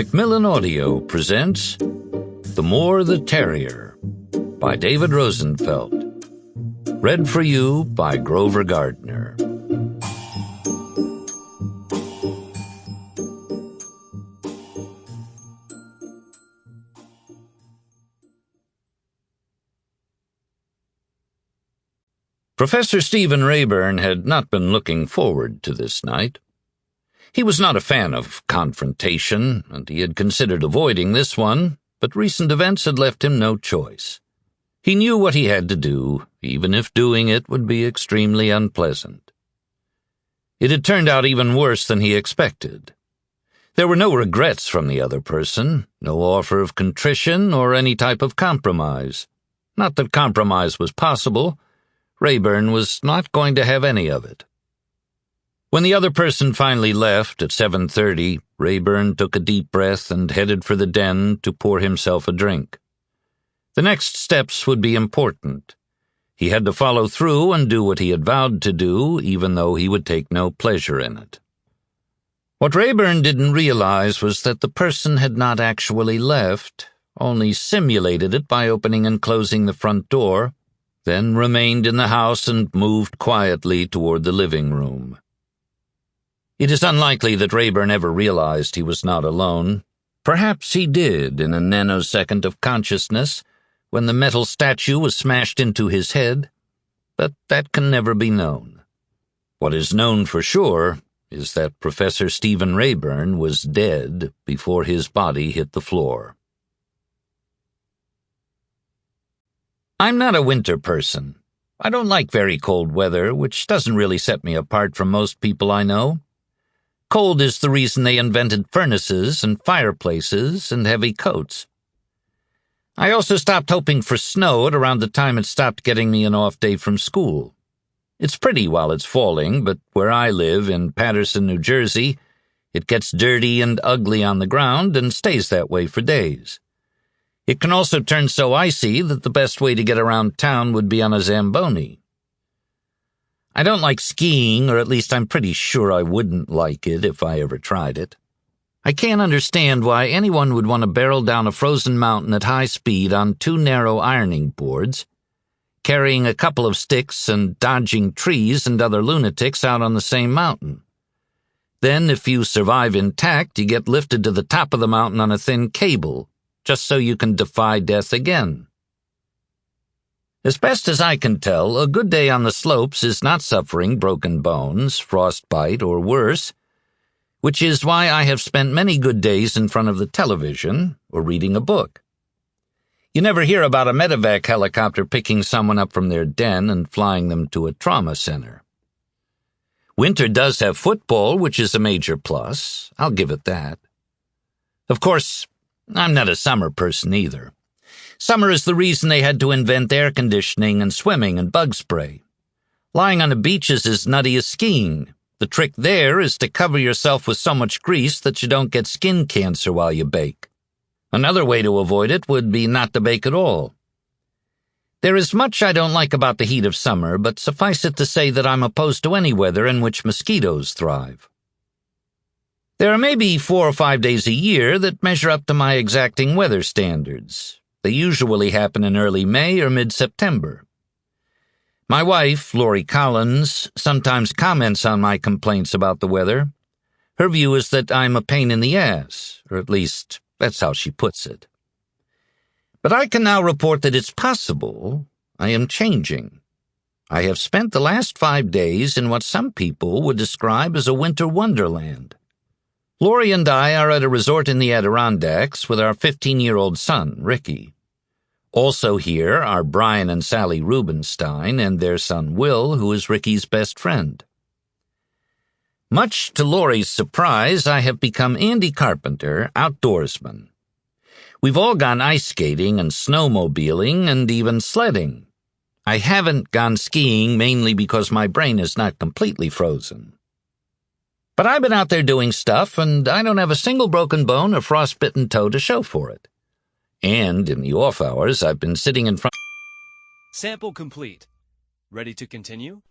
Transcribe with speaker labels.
Speaker 1: Macmillan Audio presents The More the Terrier by David Rosenfelt. Read for you by Grover Gardner. Professor Stephen Rayburn had not been looking forward to this night. He was not a fan of confrontation, and he had considered avoiding this one, but recent events had left him no choice. He knew what he had to do, even if doing it would be extremely unpleasant. It had turned out even worse than he expected. There were no regrets from the other person, no offer of contrition or any type of compromise. Not that compromise was possible. Rayburn was not going to have any of it. When the other person finally left at 7:30, Rayburn took a deep breath and headed for the den to pour himself a drink. The next steps would be important. He had to follow through and do what he had vowed to do, even though he would take no pleasure in it. What Rayburn didn't realize was that the person had not actually left, only simulated it by opening and closing the front door, then remained in the house and moved quietly toward the living room. It is unlikely that Rayburn ever realized he was not alone. Perhaps he did in a nanosecond of consciousness when the metal statue was smashed into his head, but that can never be known. What is known for sure is that Professor Stephen Rayburn was dead before his body hit the floor. I'm not a winter person. I don't like very cold weather, which doesn't really set me apart from most people I know. Cold is the reason they invented furnaces and fireplaces and heavy coats. I also stopped hoping for snow at around the time it stopped getting me an off day from school. It's pretty while it's falling, but where I live, in Paterson, New Jersey, it gets dirty and ugly on the ground and stays that way for days. It can also turn so icy that the best way to get around town would be on a Zamboni. I don't like skiing, or at least I'm pretty sure I wouldn't like it if I ever tried it. I can't understand why anyone would want to barrel down a frozen mountain at high speed on 2 narrow ironing boards, carrying a couple of sticks and dodging trees and other lunatics out on the same mountain. Then, if you survive intact, you get lifted to the top of the mountain on a thin cable, just so you can defy death again. As best as I can tell, a good day on the slopes is not suffering broken bones, frostbite, or worse, which is why I have spent many good days in front of the television or reading a book. You never hear about a medevac helicopter picking someone up from their den and flying them to a trauma center. Winter does have football, which is a major plus. I'll give it that. Of course, I'm not a summer person either. Summer is the reason they had to invent air conditioning and swimming and bug spray. Lying on the beach is as nutty as skiing. The trick there is to cover yourself with so much grease that you don't get skin cancer while you bake. Another way to avoid it would be not to bake at all. There is much I don't like about the heat of summer, but suffice it to say that I'm opposed to any weather in which mosquitoes thrive. There are maybe 4 or 5 days a year that measure up to my exacting weather standards. They usually happen in early May or mid-September. My wife, Lori Collins, sometimes comments on my complaints about the weather. Her view is that I'm a pain in the ass, or at least that's how she puts it. But I can now report that it's possible I am changing. I have spent the last 5 days in what some people would describe as a winter wonderland. Lori and I are at a resort in the Adirondacks with our 15-year-old son, Ricky. Also here are Brian and Sally Rubenstein and their son Will, who is Ricky's best friend. Much to Lori's surprise, I have become Andy Carpenter, outdoorsman. We've all gone ice skating and snowmobiling and even sledding. I haven't gone skiing mainly because my brain is not completely frozen. But I've been out there doing stuff, and I don't have a single broken bone or frostbitten toe to show for it. And in the off hours, I've been sitting in front.
Speaker 2: Sample complete. Ready to continue?